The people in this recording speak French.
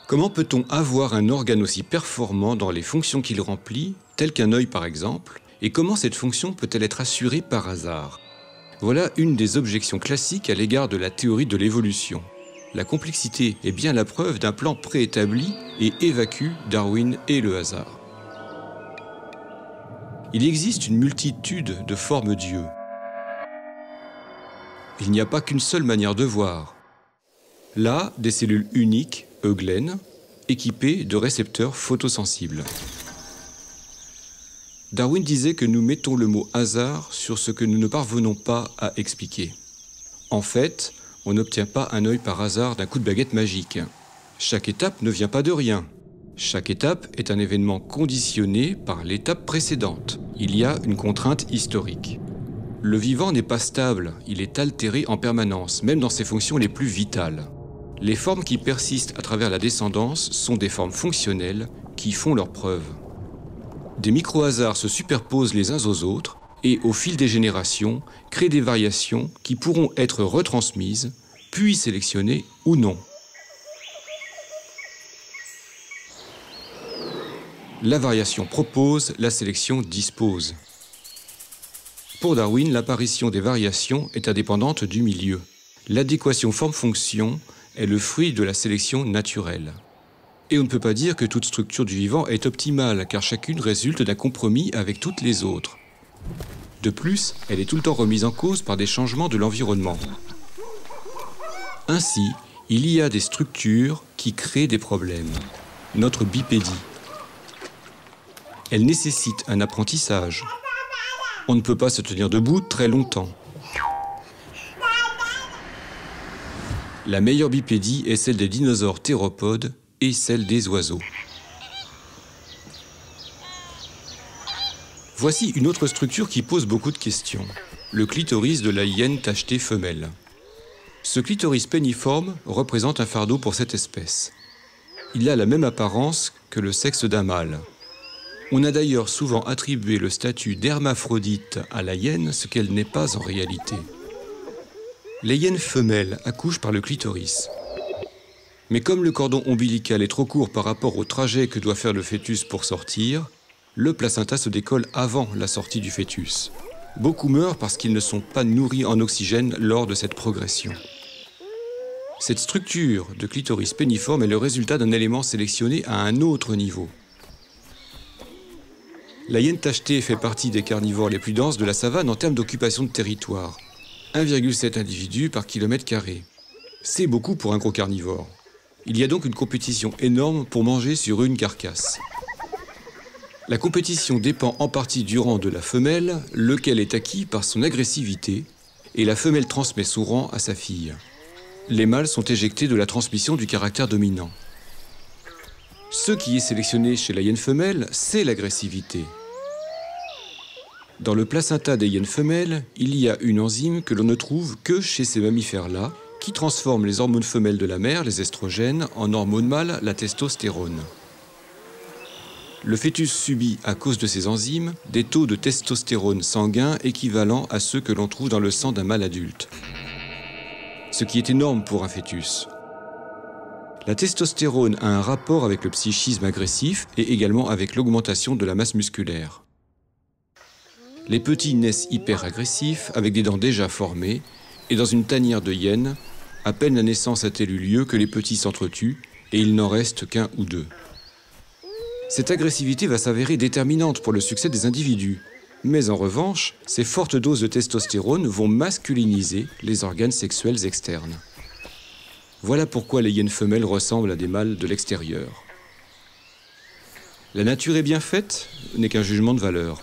Comment peut-on avoir un organe aussi performant dans les fonctions qu'il remplit, tel qu'un œil par exemple, et comment cette fonction peut-elle être assurée par hasard? Voilà une des objections classiques à l'égard de la théorie de l'évolution. La complexité est bien la preuve d'un plan préétabli et évacue Darwin et le hasard. Il existe une multitude de formes d'yeux. Il n'y a pas qu'une seule manière de voir. Là, des cellules uniques, euglènes, équipées de récepteurs photosensibles. Darwin disait que nous mettons le mot hasard sur ce que nous ne parvenons pas à expliquer. En fait, on n'obtient pas un œil par hasard d'un coup de baguette magique. Chaque étape ne vient pas de rien. Chaque étape est un événement conditionné par l'étape précédente. Il y a une contrainte historique. Le vivant n'est pas stable, il est altéré en permanence, même dans ses fonctions les plus vitales. Les formes qui persistent à travers la descendance sont des formes fonctionnelles qui font leurs preuves. Des micro-hasards se superposent les uns aux autres et, au fil des générations, créent des variations qui pourront être retransmises, puis sélectionnées ou non. La variation propose, la sélection dispose. Pour Darwin, l'apparition des variations est indépendante du milieu. L'adéquation forme-fonction est le fruit de la sélection naturelle. Et on ne peut pas dire que toute structure du vivant est optimale, car chacune résulte d'un compromis avec toutes les autres. De plus, elle est tout le temps remise en cause par des changements de l'environnement. Ainsi, il y a des structures qui créent des problèmes. Notre bipédie. Elle nécessite un apprentissage. On ne peut pas se tenir debout très longtemps. La meilleure bipédie est celle des dinosaures théropodes et celle des oiseaux. Voici une autre structure qui pose beaucoup de questions. Le clitoris de la hyène tachetée femelle. Ce clitoris péniforme représente un fardeau pour cette espèce. Il a la même apparence que le sexe d'un mâle. On a d'ailleurs souvent attribué le statut d'hermaphrodite à la hyène, ce qu'elle n'est pas en réalité. Les hyènes femelles accouchent par le clitoris. Mais comme le cordon ombilical est trop court par rapport au trajet que doit faire le fœtus pour sortir, le placenta se décolle avant la sortie du fœtus. Beaucoup meurent parce qu'ils ne sont pas nourris en oxygène lors de cette progression. Cette structure de clitoris péniforme est le résultat d'un élément sélectionné à un autre niveau. La hyène tachetée fait partie des carnivores les plus denses de la savane en termes d'occupation de territoire. 1,7 individus par kilomètre carré. C'est beaucoup pour un gros carnivore. Il y a donc une compétition énorme pour manger sur une carcasse. La compétition dépend en partie du rang de la femelle, lequel est acquis par son agressivité, et la femelle transmet son rang à sa fille. Les mâles sont éjectés de la transmission du caractère dominant. Ce qui est sélectionné chez la hyène femelle, c'est l'agressivité. Dans le placenta des hyènes femelles, il y a une enzyme que l'on ne trouve que chez ces mammifères-là, qui transforme les hormones femelles de la mère, les estrogènes, en hormones mâles, la testostérone. Le fœtus subit, à cause de ces enzymes, des taux de testostérone sanguin équivalents à ceux que l'on trouve dans le sang d'un mâle adulte. Ce qui est énorme pour un fœtus. La testostérone a un rapport avec le psychisme agressif et également avec l'augmentation de la masse musculaire. Les petits naissent hyper-agressifs, avec des dents déjà formées, et dans une tanière de hyène, à peine la naissance a-t-elle eu lieu que les petits s'entretuent, et il n'en reste qu'un ou deux. Cette agressivité va s'avérer déterminante pour le succès des individus. Mais en revanche, ces fortes doses de testostérone vont masculiniser les organes sexuels externes. Voilà pourquoi les hyènes femelles ressemblent à des mâles de l'extérieur. La nature est bien faite, n'est qu'un jugement de valeur.